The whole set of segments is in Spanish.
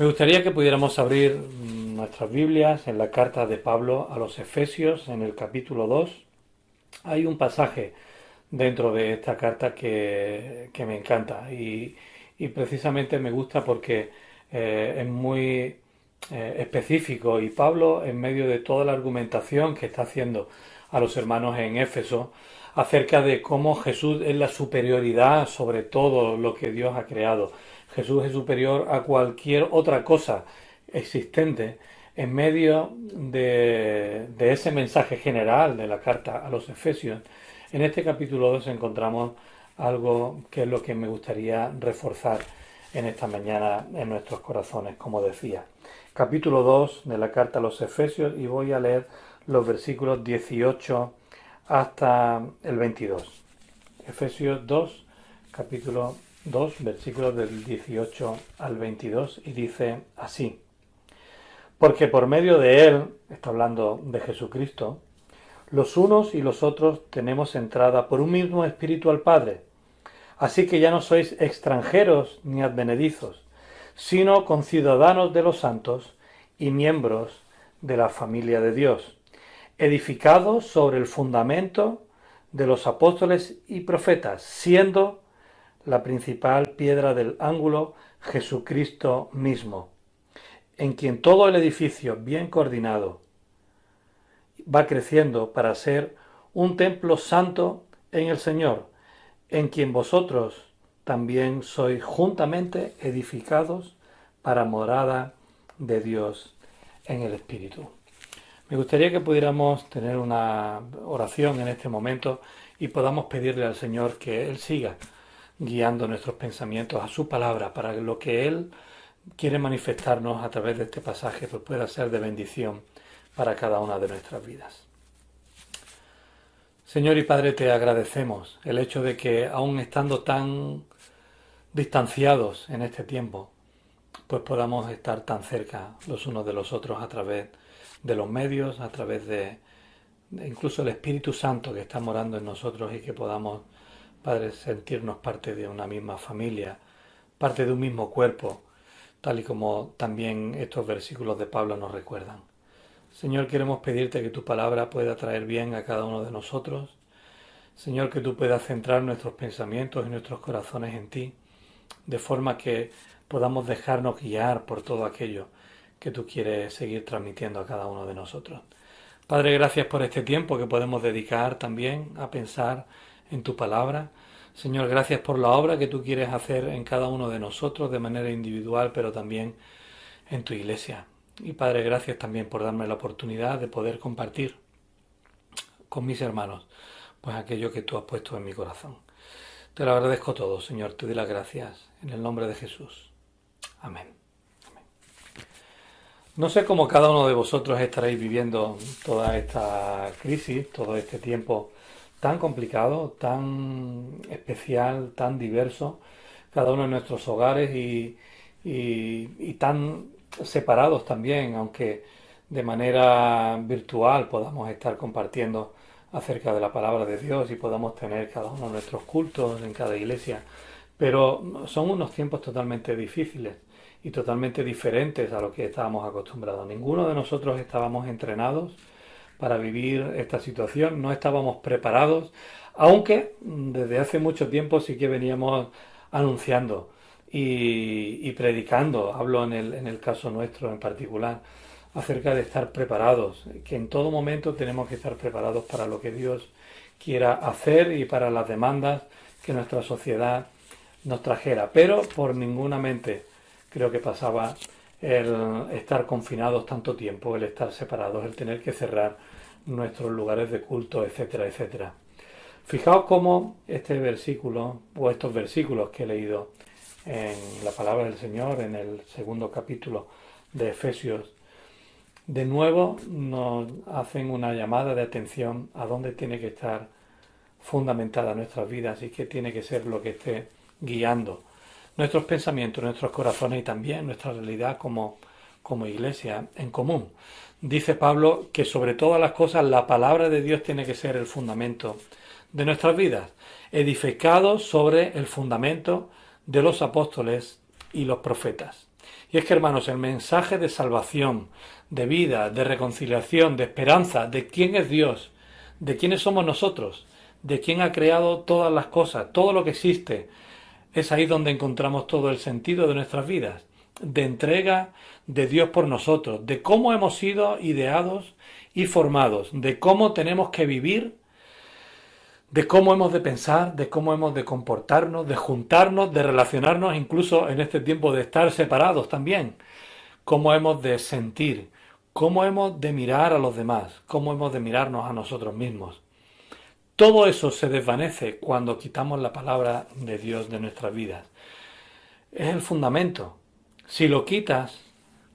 Me gustaría que pudiéramos abrir nuestras Biblias en la carta de Pablo a los Efesios, en el capítulo 2. Hay un pasaje dentro de esta carta que me encanta y precisamente me gusta porque es muy específico, y Pablo, en medio de toda la argumentación que está haciendo a los hermanos en Éfeso acerca de cómo Jesús es la superioridad sobre todo lo que Dios ha creado. Jesús es superior a cualquier otra cosa existente. En medio de ese mensaje general de la carta a los Efesios, en este capítulo 2 encontramos algo que es lo que me gustaría reforzar en esta mañana en nuestros corazones, como decía. Capítulo 2 de la carta a los Efesios, y voy a leer los versículos 18 hasta el 22. Efesios 2, capítulo 2, versículos del 18 al 22, y dice así: porque por medio de él, está hablando de Jesucristo, los unos y los otros tenemos entrada por un mismo espíritu al Padre. Así que ya no sois extranjeros ni advenedizos, sino conciudadanos de los santos y miembros de la familia de Dios, edificados sobre el fundamento de los apóstoles y profetas, siendo la principal piedra del ángulo Jesucristo mismo, en quien todo el edificio bien coordinado va creciendo para ser un templo santo en el Señor, en quien vosotros también sois juntamente edificados para morada de Dios en el Espíritu. Me gustaría que pudiéramos tener una oración en este momento y podamos pedirle al Señor que Él siga guiando nuestros pensamientos a su palabra, para que lo que Él quiere manifestarnos a través de este pasaje pues pueda ser de bendición para cada una de nuestras vidas. Señor y Padre, te agradecemos el hecho de que, aun estando tan distanciados en este tiempo, pues podamos estar tan cerca los unos de los otros a través de los medios, a través de incluso el Espíritu Santo que está morando en nosotros, y que podamos, Padre, sentirnos parte de una misma familia, parte de un mismo cuerpo, tal y como también estos versículos de Pablo nos recuerdan. Señor, queremos pedirte que tu palabra pueda traer bien a cada uno de nosotros. Señor, que tú puedas centrar nuestros pensamientos y nuestros corazones en ti, de forma que podamos dejarnos guiar por todo aquello que tú quieres seguir transmitiendo a cada uno de nosotros. Padre, gracias por este tiempo que podemos dedicar también a pensar en tu palabra. Señor, gracias por la obra que tú quieres hacer en cada uno de nosotros de manera individual, pero también en tu iglesia. Y Padre, gracias también por darme la oportunidad de poder compartir con mis hermanos pues aquello que tú has puesto en mi corazón. Te lo agradezco todo, Señor, te doy las gracias en el nombre de Jesús. Amén. Amén. No sé cómo cada uno de vosotros estaréis viviendo toda esta crisis, todo este tiempo tan complicado, tan especial, tan diverso, cada uno en nuestros hogares y tan separados también, aunque de manera virtual podamos estar compartiendo acerca de la palabra de Dios y podamos tener cada uno nuestros cultos en cada iglesia, pero son unos tiempos totalmente difíciles y totalmente diferentes a lo que estábamos acostumbrados. Ninguno de nosotros estábamos entrenados para vivir esta situación, no estábamos preparados, aunque desde hace mucho tiempo sí que veníamos anunciando y predicando, hablo en el caso nuestro en particular, acerca de estar preparados, que en todo momento tenemos que estar preparados para lo que Dios quiera hacer y para las demandas que nuestra sociedad nos trajera. Pero por ninguna mente creo que pasaba el estar confinados tanto tiempo, el estar separados, el tener que cerrar nuestros lugares de culto, etcétera, etcétera. Fijaos cómo este versículo, o estos versículos que he leído en la palabra del Señor, en el segundo capítulo de Efesios, de nuevo nos hacen una llamada de atención a dónde tiene que estar fundamentada nuestras vidas y qué tiene que ser lo que esté guiando nuestros pensamientos, nuestros corazones y también nuestra realidad como iglesia en común. Dice Pablo que sobre todas las cosas la palabra de Dios tiene que ser el fundamento de nuestras vidas, edificados sobre el fundamento de los apóstoles y los profetas. Y es que, hermanos, el mensaje de salvación, de vida, de reconciliación, de esperanza, de quién es Dios, de quiénes somos nosotros, de quién ha creado todas las cosas, todo lo que existe, es ahí donde encontramos todo el sentido de nuestras vidas, de entrega de Dios por nosotros, de cómo hemos sido ideados y formados, de cómo tenemos que vivir, de cómo hemos de pensar, de cómo hemos de comportarnos, de juntarnos, de relacionarnos, incluso en este tiempo de estar separados también, cómo hemos de sentir, cómo hemos de mirar a los demás, cómo hemos de mirarnos a nosotros mismos. Todo eso se desvanece cuando quitamos la palabra de Dios de nuestras vidas. Es el fundamento. Si lo quitas,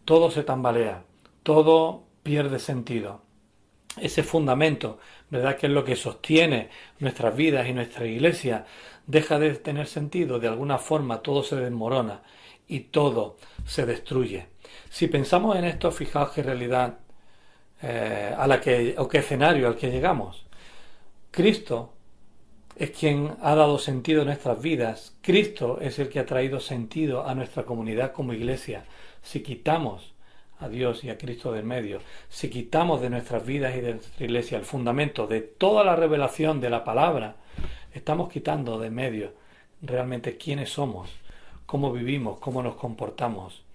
todo se tambalea, todo pierde sentido. Ese fundamento, ¿verdad?, que es lo que sostiene nuestras vidas y nuestra iglesia, deja de tener sentido, de alguna forma todo se desmorona y todo se destruye. Si pensamos en esto, fijaos qué realidad o qué escenario al que llegamos. Cristo es quien ha dado sentido a nuestras vidas. Cristo es el que ha traído sentido a nuestra comunidad como iglesia. Si quitamos a Dios y a Cristo del medio, si quitamos de nuestras vidas y de nuestra iglesia el fundamento de toda la revelación de la palabra, estamos quitando de medio realmente quiénes somos, cómo vivimos, cómo nos comportamos,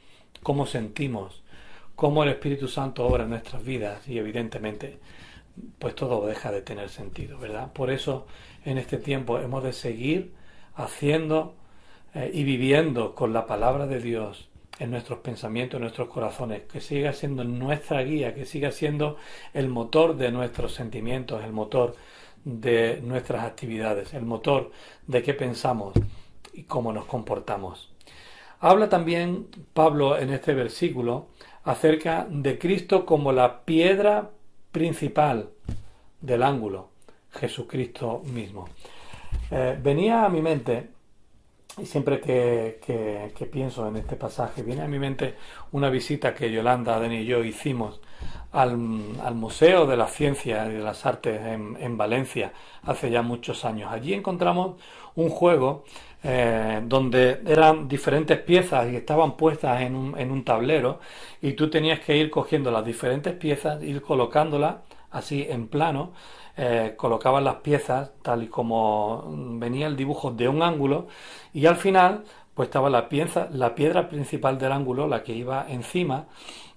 cómo sentimos, cómo el Espíritu Santo obra en nuestras vidas, y evidentemente pues todo deja de tener sentido, ¿verdad? Por eso en este tiempo hemos de seguir haciendo y viviendo con la palabra de Dios en nuestros pensamientos, en nuestros corazones, que siga siendo nuestra guía, que siga siendo el motor de nuestros sentimientos, el motor de nuestras actividades, el motor de qué pensamos y cómo nos comportamos. Habla también Pablo en este versículo acerca de Cristo como la piedra principal del ángulo, Jesucristo mismo. Venía a mi mente, y siempre que pienso en este pasaje, viene a mi mente una visita que Yolanda, Dani y yo hicimos al Museo de las Ciencias y de las Artes en Valencia hace ya muchos años. Allí encontramos un juego donde eran diferentes piezas y estaban puestas en un tablero, y tú tenías que ir cogiendo las diferentes piezas, ir colocándolas así en plano, colocabas las piezas tal y como venía el dibujo de un ángulo, y al final pues estaba la piedra principal del ángulo, la que iba encima,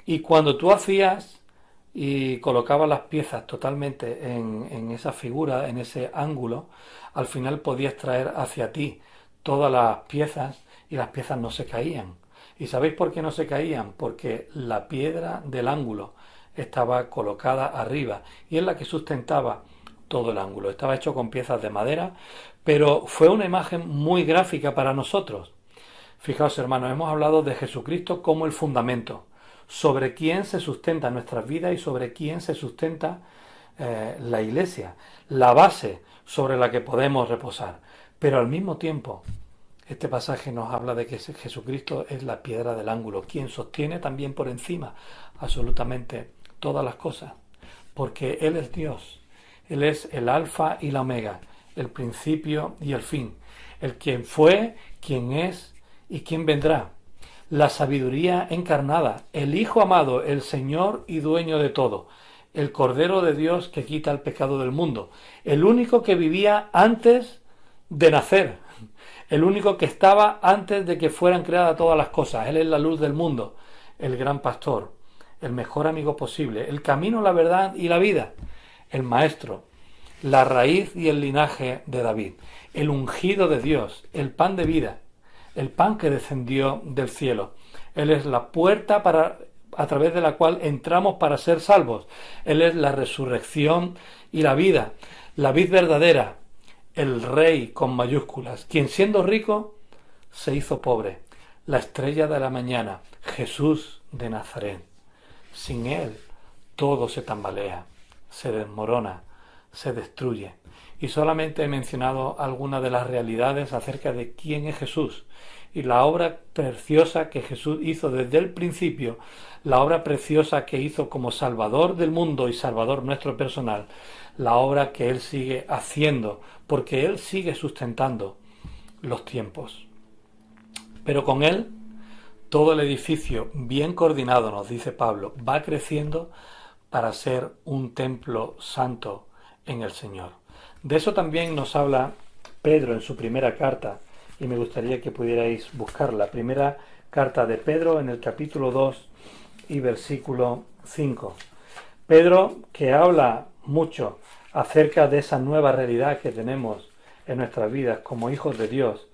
y cuando tú hacías y colocabas las piezas totalmente en esa figura, en ese ángulo, al final podías traer hacia ti todas las piezas, y las piezas no se caían. ¿Y sabéis por qué no se caían? Porque la piedra del ángulo estaba colocada arriba, y es la que sustentaba todo el ángulo. Estaba hecho con piezas de madera, pero fue una imagen muy gráfica para nosotros. Fijaos, hermanos, hemos hablado de Jesucristo como el fundamento, sobre quién se sustenta nuestras vidas y sobre quién se sustenta la iglesia, la base sobre la que podemos reposar. Pero al mismo tiempo, este pasaje nos habla de que Jesucristo es la piedra del ángulo, quien sostiene también por encima absolutamente todas las cosas, porque Él es Dios, Él es el alfa y la omega, el principio y el fin, el quien fue, quien es y quien vendrá, la sabiduría encarnada, el Hijo amado, el Señor y dueño de todo, el Cordero de Dios que quita el pecado del mundo, el único que vivía antes de nacer, el único que estaba antes de que fueran creadas todas las cosas. Él es la luz del mundo, el gran pastor, el mejor amigo posible, el camino, la verdad y la vida, el maestro, la raíz y el linaje de David, el ungido de Dios, el pan de vida, el pan que descendió del cielo. Él es la puerta a través de la cual entramos para ser salvos. Él es la resurrección y la vida, la vid verdadera, el Rey con mayúsculas, quien siendo rico se hizo pobre, la estrella de la mañana, Jesús de Nazaret. Sin Él todo se tambalea, se desmorona, se destruye. Y solamente he mencionado algunas de las realidades acerca de quién es Jesús y la obra preciosa que Jesús hizo desde el principio, la obra preciosa que hizo como Salvador del mundo y Salvador nuestro personal, la obra que Él sigue haciendo, porque Él sigue sustentando los tiempos. Pero con Él todo el edificio, bien coordinado, nos dice Pablo, va creciendo para ser un templo santo en el Señor. De eso también nos habla Pedro en su primera carta, y me gustaría que pudierais buscar la primera carta de Pedro en el capítulo 2 y versículo 5. Pedro, que habla mucho acerca de esa nueva realidad que tenemos en nuestras vidas como hijos de Dios,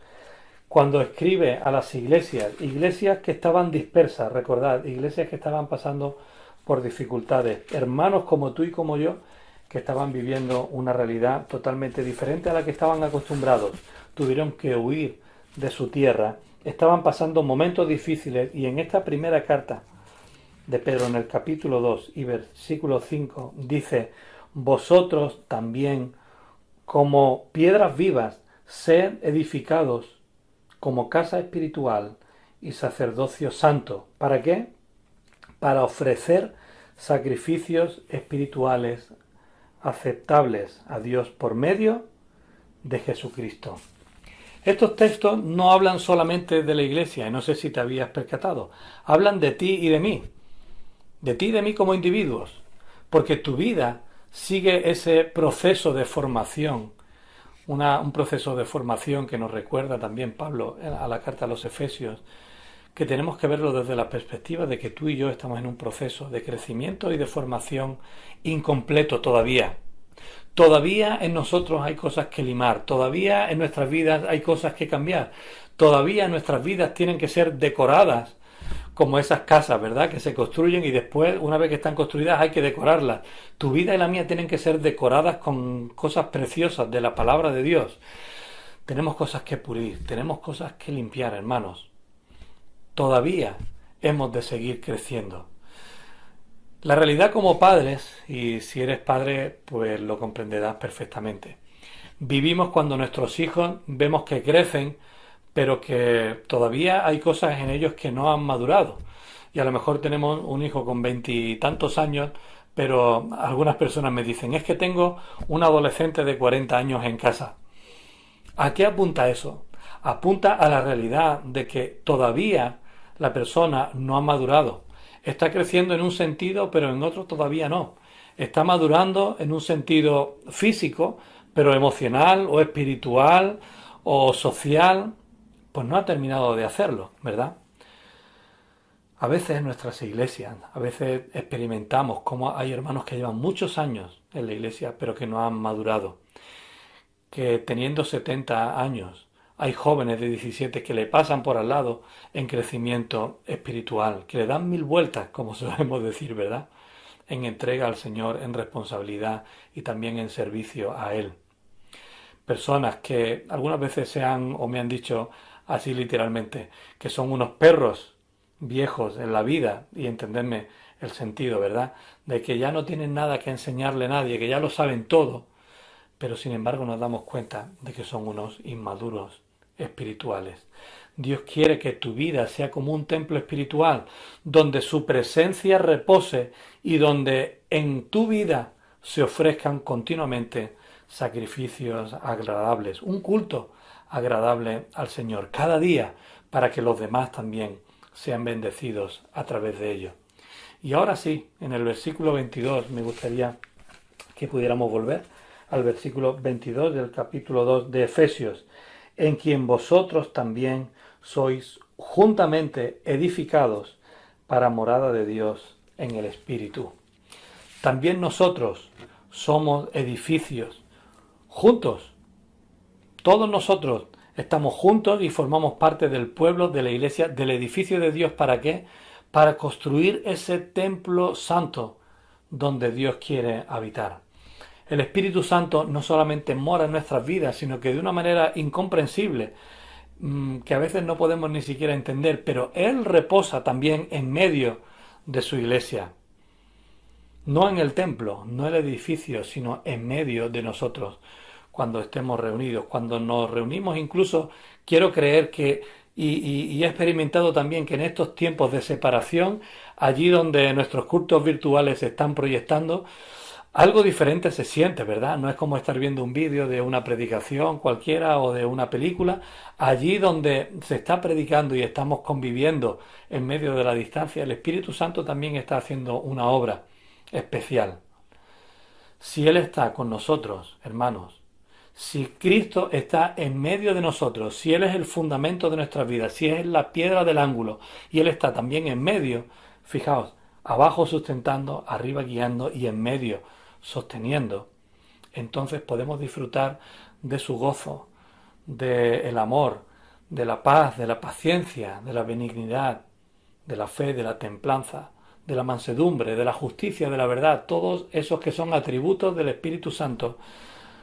cuando escribe a las iglesias que estaban dispersas, recordad, iglesias que estaban pasando por dificultades, hermanos como tú y como yo, que estaban viviendo una realidad totalmente diferente a la que estaban acostumbrados, tuvieron que huir de su tierra, estaban pasando momentos difíciles, y en esta primera carta de Pedro, en el capítulo 2 y versículo 5, dice: vosotros también, como piedras vivas, sed edificados como casa espiritual y sacerdocio santo. ¿Para qué? Para ofrecer sacrificios espirituales aceptables a Dios por medio de Jesucristo. Estos textos no hablan solamente de la iglesia, y no sé si te habías percatado, hablan de ti y de mí como individuos, porque tu vida sigue ese proceso de formación, un proceso de formación que nos recuerda también Pablo a la carta a los Efesios, que tenemos que verlo desde la perspectiva de que tú y yo estamos en un proceso de crecimiento y de formación incompleto todavía. Todavía en nosotros hay cosas que limar, todavía en nuestras vidas hay cosas que cambiar, todavía nuestras vidas tienen que ser decoradas como esas casas, ¿verdad? Que se construyen y después, una vez que están construidas, hay que decorarlas. Tu vida y la mía tienen que ser decoradas con cosas preciosas de la palabra de Dios. Tenemos cosas que pulir, tenemos cosas que limpiar, hermanos. Todavía hemos de seguir creciendo. La realidad como padres, y si eres padre, pues lo comprenderás perfectamente. Vivimos cuando nuestros hijos vemos que crecen, pero que todavía hay cosas en ellos que no han madurado. Y a lo mejor tenemos un hijo con 20 y tantos años, pero algunas personas me dicen: es que tengo un adolescente de 40 años en casa. ¿A qué apunta eso? Apunta a la realidad de que todavía la persona no ha madurado. Está creciendo en un sentido, pero en otro todavía no. Está madurando en un sentido físico, pero emocional o espiritual o social, pues no ha terminado de hacerlo, ¿verdad? A veces en nuestras iglesias, a veces experimentamos cómo hay hermanos que llevan muchos años en la iglesia, pero que no han madurado. Que teniendo 70 años, hay jóvenes de 17 que le pasan por al lado en crecimiento espiritual, que le dan 1000 vueltas, como solemos decir, ¿verdad? En entrega al Señor, en responsabilidad y también en servicio a Él. Personas que algunas veces me han dicho así literalmente, que son unos perros viejos en la vida, y entenderme el sentido, ¿verdad? De que ya no tienen nada que enseñarle a nadie, que ya lo saben todo, pero sin embargo nos damos cuenta de que son unos inmaduros espirituales. Dios quiere que tu vida sea como un templo espiritual, donde su presencia repose y donde en tu vida se ofrezcan continuamente sacrificios agradables, un culto agradable al Señor cada día, para que los demás también sean bendecidos a través de ello. Y ahora sí, en el versículo 22 me gustaría que pudiéramos volver al versículo 22 del capítulo 2 de Efesios, en quien vosotros también sois juntamente edificados para morada de Dios en el Espíritu. También nosotros somos edificios juntos. Todos nosotros estamos juntos y formamos parte del pueblo, de la iglesia, del edificio de Dios. ¿Para qué? Para construir ese templo santo donde Dios quiere habitar. El Espíritu Santo no solamente mora en nuestras vidas, sino que de una manera incomprensible, que a veces no podemos ni siquiera entender, pero Él reposa también en medio de su iglesia. No en el templo, no en el edificio, sino en medio de nosotros, cuando estemos reunidos. Cuando nos reunimos, incluso quiero creer que, y he experimentado también que en estos tiempos de separación, allí donde nuestros cultos virtuales se están proyectando, Algo diferente se siente, ¿verdad? No es como estar viendo un vídeo de una predicación cualquiera o de una película. Allí donde se está predicando y estamos conviviendo en medio de la distancia, el Espíritu Santo también está haciendo una obra especial. Si Él está con nosotros, hermanos, si Cristo está en medio de nosotros, si Él es el fundamento de nuestras vidas, si es la piedra del ángulo y Él está también en medio, fijaos, abajo sustentando, arriba guiando y en medio sosteniendo, entonces podemos disfrutar de su gozo, del amor, de la paz, de la paciencia, de la benignidad, de la fe, de la templanza, de la mansedumbre, de la justicia, de la verdad. Todos esos que son atributos del Espíritu Santo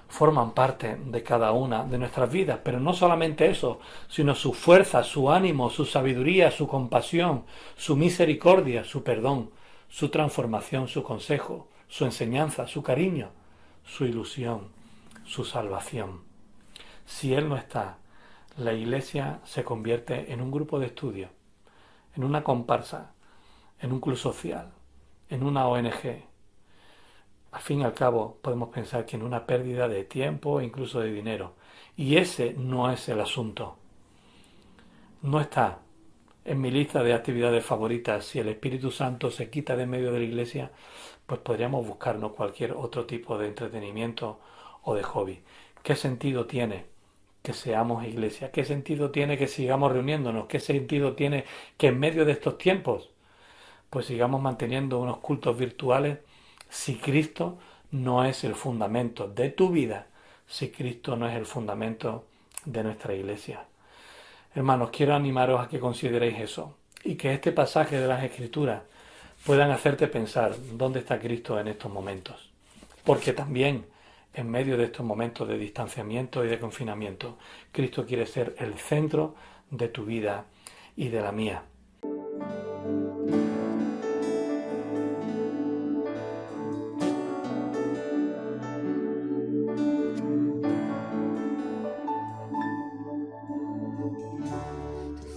forman parte de cada una de nuestras vidas, pero no solamente eso, sino su fuerza, su ánimo, su sabiduría, su compasión, su misericordia, su perdón, su transformación, su consejo, su enseñanza, su cariño, su ilusión, su salvación. Si Él no está, la Iglesia se convierte en un grupo de estudio, en una comparsa, en un club social, en una ONG. Al fin y al cabo podemos pensar que en una pérdida de tiempo e incluso de dinero. Y ese no es el asunto. No está en mi lista de actividades favoritas. Si el Espíritu Santo se quita de medio de la Iglesia, pues podríamos buscarnos cualquier otro tipo de entretenimiento o de hobby. ¿Qué sentido tiene que seamos iglesia? ¿Qué sentido tiene que sigamos reuniéndonos? ¿Qué sentido tiene que en medio de estos tiempos pues sigamos manteniendo unos cultos virtuales si Cristo no es el fundamento de tu vida, si Cristo no es el fundamento de nuestra iglesia? Hermanos, quiero animaros a que consideréis eso y que este pasaje de las Escrituras puedan hacerte pensar dónde está Cristo en estos momentos. Porque también en medio de estos momentos de distanciamiento y de confinamiento, Cristo quiere ser el centro de tu vida y de la mía.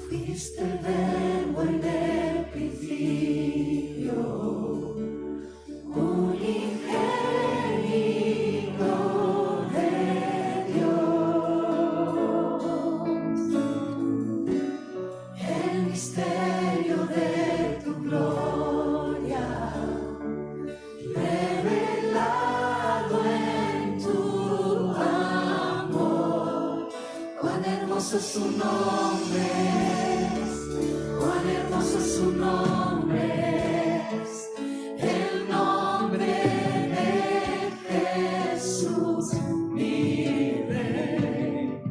Fuiste el verbo en el principio, unigénito de Dios, el misterio de tu gloria, revelado en tu amor. Cuán hermoso es su nombre. Cuán hermoso es su nombre, es el nombre de Jesús, mi Rey.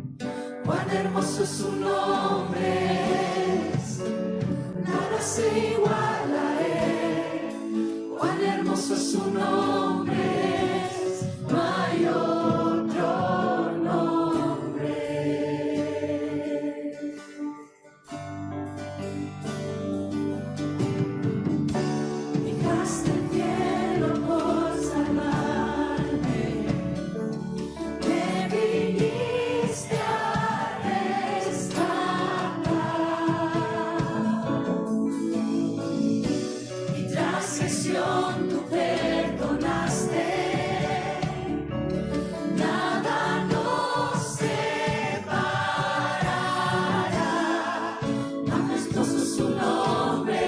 Cuán hermoso es su nombre, nada se iguala a él. Cuán hermoso es su nombre, no hay otro nombre. Dejaste el cielo por salvarme, me viniste a rescatar, mi transgresión tú perdonaste, nada nos separará. Majestuoso es su nombre,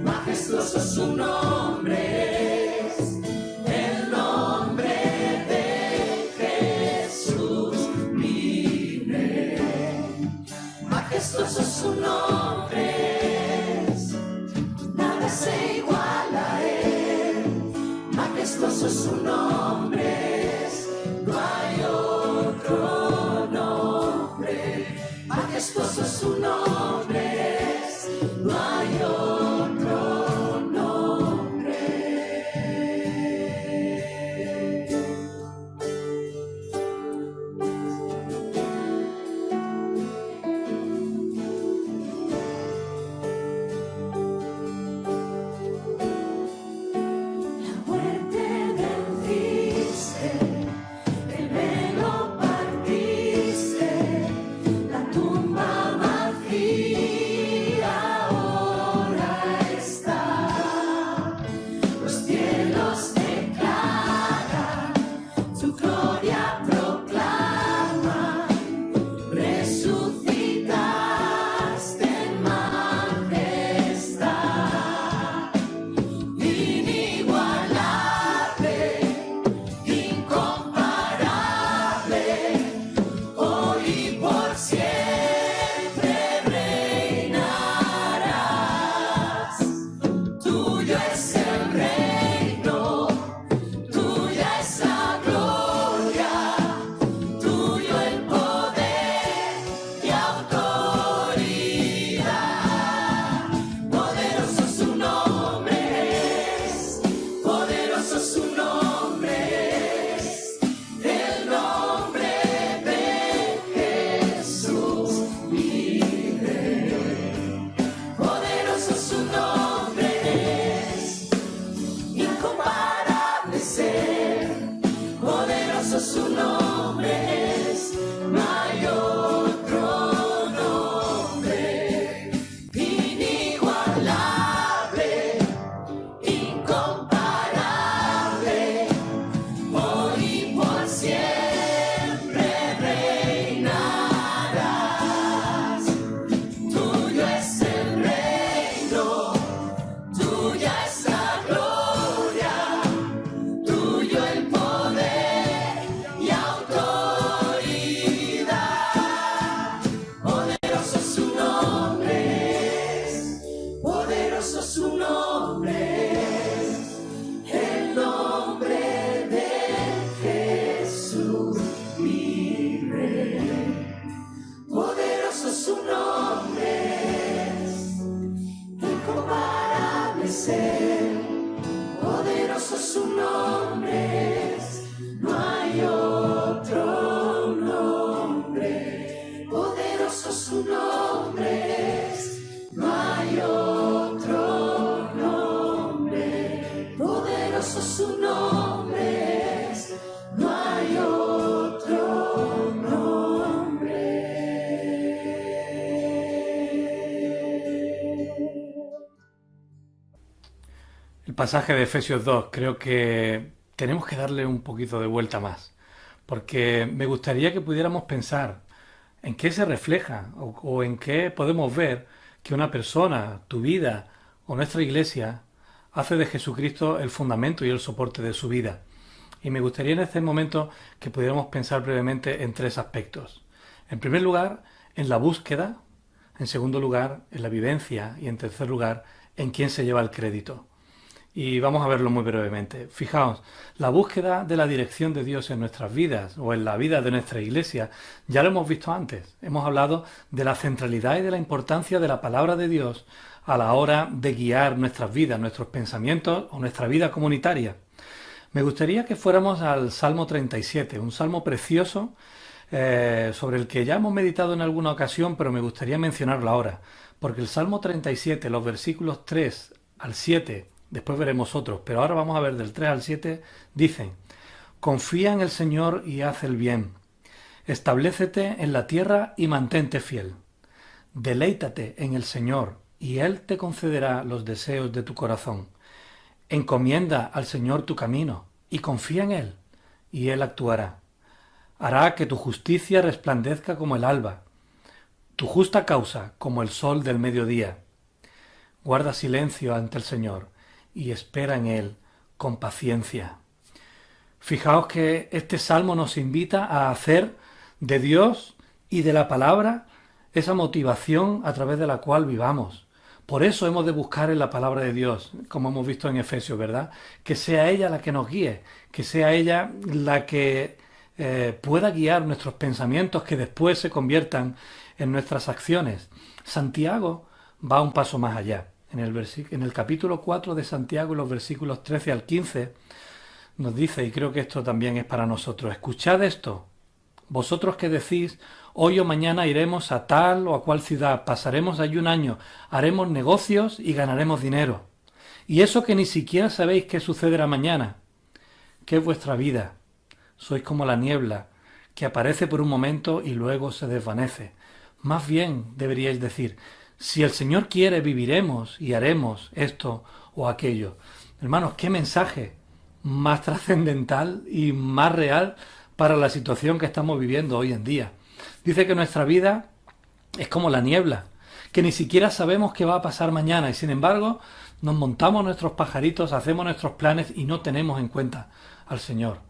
majestuoso es su nombre, es el nombre de Jesús, mi Rey. Majestuoso es su nombre, nada se iguala a él. Majestuoso es su nombre, no hay otro nombre. Majestuoso es su nombre, no hay otro nombre. La muerte venciste, el velo partiste, la tumba vacía hoy Poderoso su nombre es, el nombre de Jesús, mi Rey. Poderoso su nombre es, incomparable es Él. Poderoso su nombre es, no hay otro nombre. Poderoso su nombre es, no hay otro nombre. Poderoso su nombre es, no hay otro nombre. El pasaje de Efesios 2 creo que tenemos que darle un poquito de vuelta más, porque me gustaría que pudiéramos pensar en qué se refleja o en qué podemos ver que una persona, tu vida o nuestra iglesia hace de Jesucristo el fundamento y el soporte de su vida. Y me gustaría en este momento que pudiéramos pensar brevemente en tres aspectos. En primer lugar, en la búsqueda. En segundo lugar, en la vivencia. Y en tercer lugar, en quién se lleva el crédito. Y vamos a verlo muy brevemente. Fijaos, la búsqueda de la dirección de Dios en nuestras vidas o en la vida de nuestra iglesia, ya lo hemos visto antes. Hemos hablado de la centralidad y de la importancia de la palabra de Dios a la hora de guiar nuestras vidas, nuestros pensamientos o nuestra vida comunitaria. Me gustaría que fuéramos al Salmo 37, un salmo precioso sobre el que ya hemos meditado en alguna ocasión, pero me gustaría mencionarlo ahora, porque el Salmo 37, los versículos 3 al 7, después veremos otros, pero ahora vamos a ver del 3 al 7, dicen: confía en el Señor y haz el bien. Establécete en la tierra y mantente fiel. Deleítate en el Señor y Él te concederá los deseos de tu corazón. Encomienda al Señor tu camino y confía en Él, y Él actuará. Hará que tu justicia resplandezca como el alba, tu justa causa como el sol del mediodía. Guarda silencio ante el Señor y espera en Él con paciencia. Fijaos que este salmo nos invita a hacer de Dios y de la palabra esa motivación a través de la cual vivamos. Por eso hemos de buscar en la palabra de Dios, como hemos visto en Efesios, ¿verdad? Que sea ella la que nos guíe, que sea ella la que pueda guiar nuestros pensamientos, que después se conviertan en nuestras acciones. Santiago va un paso más allá. En el capítulo 4 de Santiago, los versículos 13 al 15, nos dice, y creo que esto también es para nosotros: escuchad esto, vosotros que decís, hoy o mañana iremos a tal o a cual ciudad, pasaremos allí un año, haremos negocios y ganaremos dinero. Y eso que ni siquiera sabéis qué sucederá mañana. ¿Qué es vuestra vida? Sois como la niebla, que aparece por un momento y luego se desvanece. Más bien deberíais decir: si el Señor quiere, viviremos y haremos esto o aquello. Hermanos, qué mensaje más trascendental y más real para la situación que estamos viviendo hoy en día. Dice que nuestra vida es como la niebla, que ni siquiera sabemos qué va a pasar mañana y sin embargo nos montamos nuestros pajaritos, hacemos nuestros planes y no tenemos en cuenta al Señor.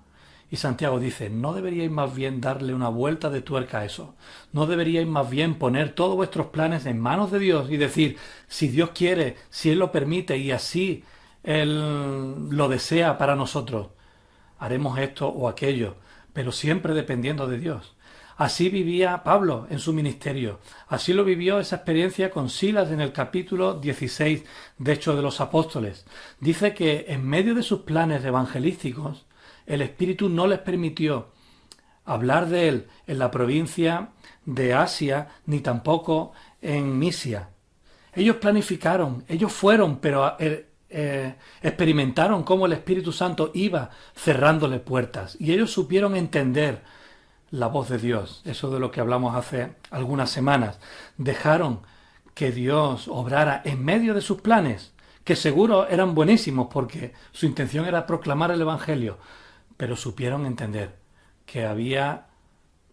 Y Santiago dice: ¿no deberíais más bien darle una vuelta de tuerca a eso? ¿No deberíais más bien poner todos vuestros planes en manos de Dios y decir: si Dios quiere, si Él lo permite y así Él lo desea para nosotros, haremos esto o aquello, pero siempre dependiendo de Dios? Así vivía Pablo en su ministerio. Así lo vivió esa experiencia con Silas en el capítulo 16 de Hechos de los Apóstoles. Dice que en medio de sus planes evangelísticos, el Espíritu no les permitió hablar de él en la provincia de Asia, ni tampoco en Misia. Ellos planificaron, ellos fueron, pero experimentaron cómo el Espíritu Santo iba cerrándole puertas. Y ellos supieron entender la voz de Dios, eso de lo que hablamos hace algunas semanas. Dejaron que Dios obrara en medio de sus planes, que seguro eran buenísimos porque su intención era proclamar el Evangelio, pero supieron entender que había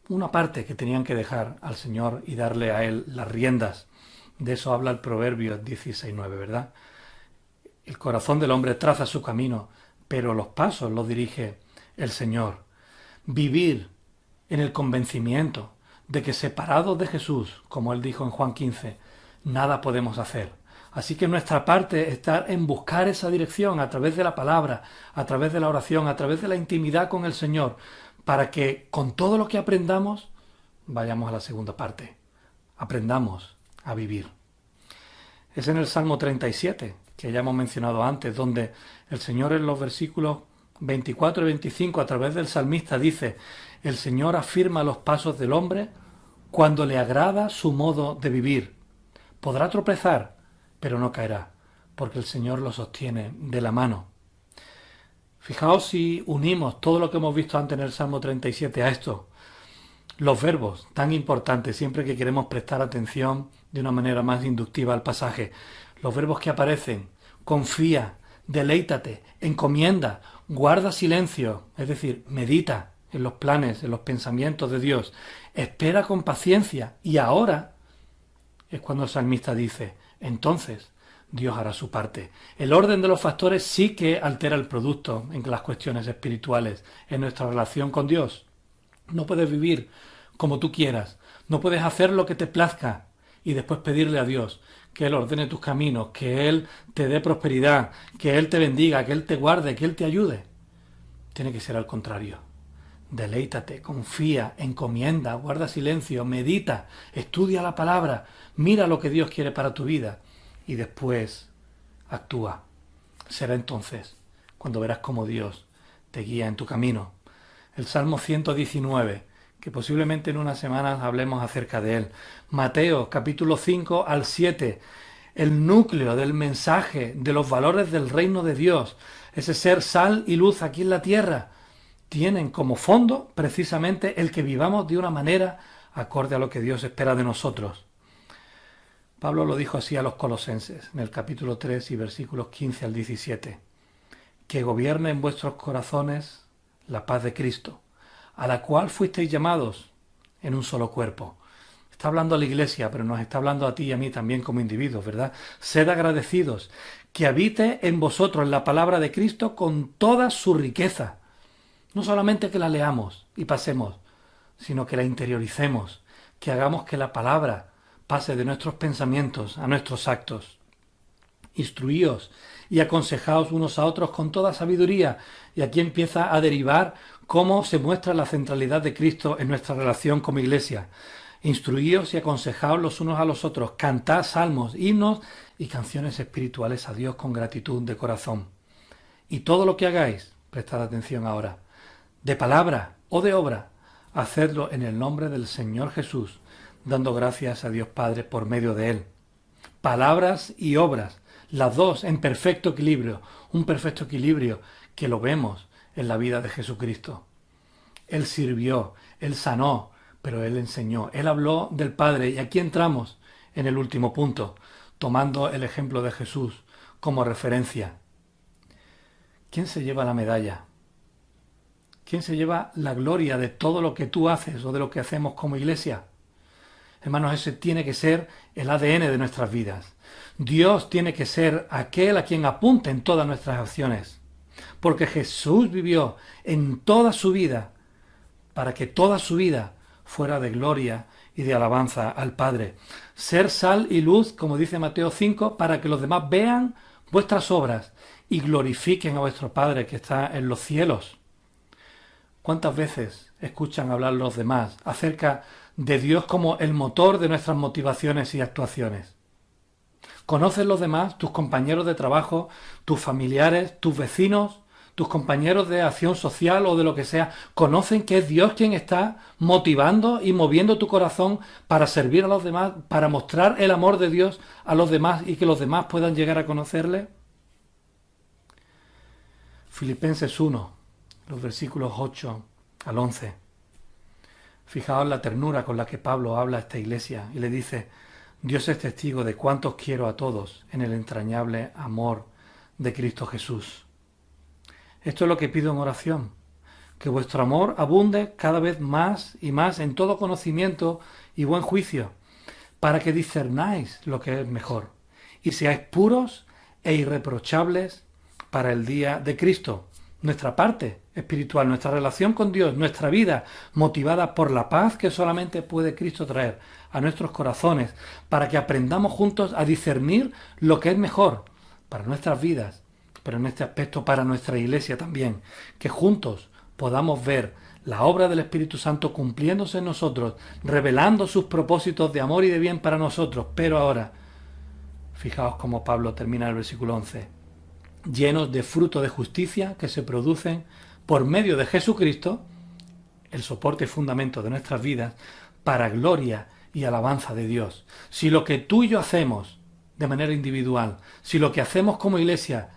una parte que tenían que dejar al Señor y darle a Él las riendas. De eso habla el Proverbio 16:9, ¿verdad? El corazón del hombre traza su camino, pero los pasos los dirige el Señor. Vivir en el convencimiento de que separados de Jesús, como Él dijo en Juan 15, nada podemos hacer. Así que nuestra parte es estar en buscar esa dirección a través de la palabra, a través de la oración, a través de la intimidad con el Señor, para que con todo lo que aprendamos, vayamos a la segunda parte. Aprendamos a vivir. Es en el Salmo 37, que ya hemos mencionado antes, donde el Señor en los versículos 24 y 25, a través del salmista, dice: el Señor afirma los pasos del hombre cuando le agrada su modo de vivir. Podrá tropezar, pero no caerá, porque el Señor lo sostiene de la mano. Fijaos si unimos todo lo que hemos visto antes en el Salmo 37 a esto. Los verbos, tan importantes siempre que queremos prestar atención de una manera más inductiva al pasaje. Los verbos que aparecen: confía, deleítate, encomienda, guarda silencio, es decir, medita en los planes, en los pensamientos de Dios, espera con paciencia. Y ahora es cuando el salmista dice: entonces Dios hará su parte. El orden de los factores sí que altera el producto en las cuestiones espirituales, en nuestra relación con Dios. No puedes vivir como tú quieras, no puedes hacer lo que te plazca y después pedirle a Dios que Él ordene tus caminos, que Él te dé prosperidad, que Él te bendiga, que Él te guarde, que Él te ayude. Tiene que ser al contrario. Deleítate, confía, encomienda, guarda silencio, medita, estudia la palabra, mira lo que Dios quiere para tu vida y después actúa. Será entonces cuando verás cómo Dios te guía en tu camino. El Salmo 119, que posiblemente en unas semanas hablemos acerca de él. Mateo, capítulo 5 al 7, el núcleo del mensaje de los valores del reino de Dios, ese ser sal y luz aquí en la tierra, tienen como fondo precisamente el que vivamos de una manera acorde a lo que Dios espera de nosotros. Pablo lo dijo así a los colosenses, en el capítulo 3 y versículos 15 al 17. Que gobierne en vuestros corazones la paz de Cristo, a la cual fuisteis llamados en un solo cuerpo. Está hablando a la iglesia, pero nos está hablando a ti y a mí también como individuos, ¿verdad? Sed agradecidos, que habite en vosotros la palabra de Cristo con toda su riqueza. No solamente que la leamos y pasemos, sino que la interioricemos, que hagamos que la palabra pase de nuestros pensamientos a nuestros actos. Instruíos y aconsejaos unos a otros con toda sabiduría. Y aquí empieza a derivar cómo se muestra la centralidad de Cristo en nuestra relación como iglesia. Instruíos y aconsejaos los unos a los otros. Cantad salmos, himnos y canciones espirituales a Dios con gratitud de corazón. Y todo lo que hagáis, prestad atención ahora, de palabra o de obra, hacedlo en el nombre del Señor Jesús, dando gracias a Dios Padre por medio de Él. Palabras y obras, las dos en perfecto equilibrio, un perfecto equilibrio que lo vemos en la vida de Jesucristo. Él sirvió, Él sanó, pero Él enseñó, Él habló del Padre. Y aquí entramos en el último punto, tomando el ejemplo de Jesús como referencia. ¿Quién se lleva la medalla? ¿Quién se lleva la gloria de todo lo que tú haces o de lo que hacemos como iglesia? Hermanos, ese tiene que ser el ADN de nuestras vidas. Dios tiene que ser aquel a quien apunte en todas nuestras acciones. Porque Jesús vivió en toda su vida para que toda su vida fuera de gloria y de alabanza al Padre. Ser sal y luz, como dice Mateo 5, para que los demás vean vuestras obras y glorifiquen a vuestro Padre que está en los cielos. ¿Cuántas veces escuchan hablar los demás acerca de Dios como el motor de nuestras motivaciones y actuaciones? ¿Conocen los demás, tus compañeros de trabajo, tus familiares, tus vecinos, tus compañeros de acción social o de lo que sea? ¿Conocen que es Dios quien está motivando y moviendo tu corazón para servir a los demás, para mostrar el amor de Dios a los demás y que los demás puedan llegar a conocerle? Filipenses 1. Los versículos 8 al 11. Fijaos la ternura con la que Pablo habla a esta iglesia y le dice: Dios es testigo de cuántos quiero a todos en el entrañable amor de Cristo Jesús. Esto es lo que pido en oración, que vuestro amor abunde cada vez más y más en todo conocimiento y buen juicio, para que discernáis lo que es mejor y seáis puros e irreprochables para el día de Cristo, nuestra parte espiritual, nuestra relación con Dios, nuestra vida motivada por la paz que solamente puede Cristo traer a nuestros corazones, para que aprendamos juntos a discernir lo que es mejor para nuestras vidas, pero en este aspecto para nuestra iglesia también, que juntos podamos ver la obra del Espíritu Santo cumpliéndose en nosotros, revelando sus propósitos de amor y de bien para nosotros. Pero ahora, fijaos cómo Pablo termina el versículo 11, llenos de fruto de justicia que se producen por medio de Jesucristo, el soporte y fundamento de nuestras vidas, para gloria y alabanza de Dios. Si lo que tú y yo hacemos de manera individual, si lo que hacemos como iglesia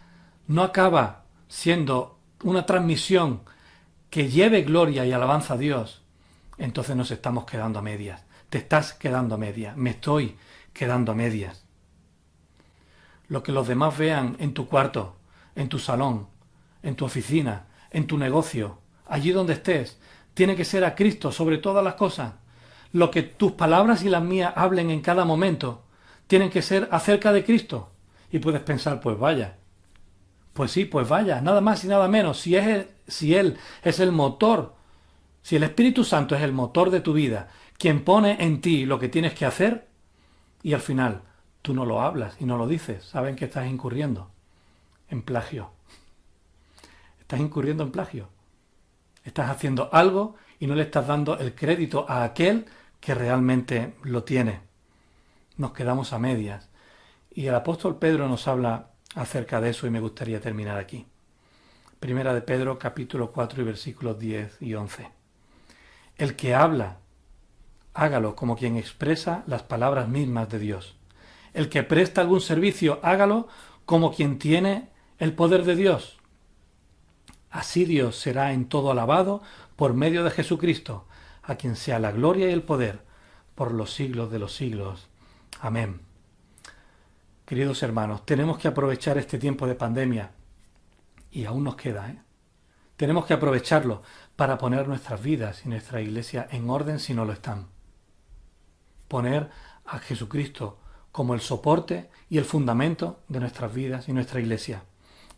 no acaba siendo una transmisión que lleve gloria y alabanza a Dios, entonces nos estamos quedando a medias. Te estás quedando a medias, me estoy quedando a medias. Lo que los demás vean en tu cuarto, en tu salón, en tu oficina, en tu negocio, allí donde estés, tiene que ser a Cristo sobre todas las cosas. Lo que tus palabras y las mías hablen en cada momento tienen que ser acerca de Cristo. Y puedes pensar, pues vaya. Pues sí, pues vaya, nada más y nada menos. Si Él es el motor, si el Espíritu Santo es el motor de tu vida, quien pone en ti lo que tienes que hacer, y al final tú no lo hablas y no lo dices, saben que estás incurriendo en plagio. Estás incurriendo en plagio. Estás haciendo algo y no le estás dando el crédito a aquel que realmente lo tiene. Nos quedamos a medias. Y el apóstol Pedro nos habla acerca de eso y me gustaría terminar aquí. Primera de Pedro, capítulo 4 y versículos 10 y 11. El que habla, hágalo como quien expresa las palabras mismas de Dios. El que presta algún servicio, hágalo como quien tiene el poder de Dios. Así Dios será en todo alabado por medio de Jesucristo, a quien sea la gloria y el poder por los siglos de los siglos. Amén. Queridos hermanos, tenemos que aprovechar este tiempo de pandemia, y aún nos queda, Tenemos que aprovecharlo para poner nuestras vidas y nuestra iglesia en orden si no lo están. Poner a Jesucristo como el soporte y el fundamento de nuestras vidas y nuestra iglesia.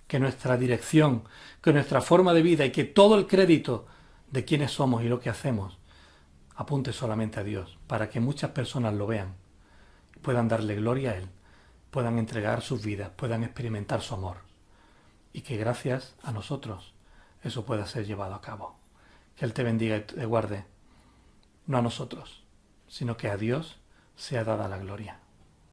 Que nuestra dirección, que nuestra forma de vida y que todo el crédito de quiénes somos y lo que hacemos apunte solamente a Dios, para que muchas personas lo vean, puedan darle gloria a Él, puedan entregar sus vidas, puedan experimentar su amor, y que gracias a nosotros eso pueda ser llevado a cabo. Que Él te bendiga y te guarde, no a nosotros, sino que a Dios sea dada la gloria.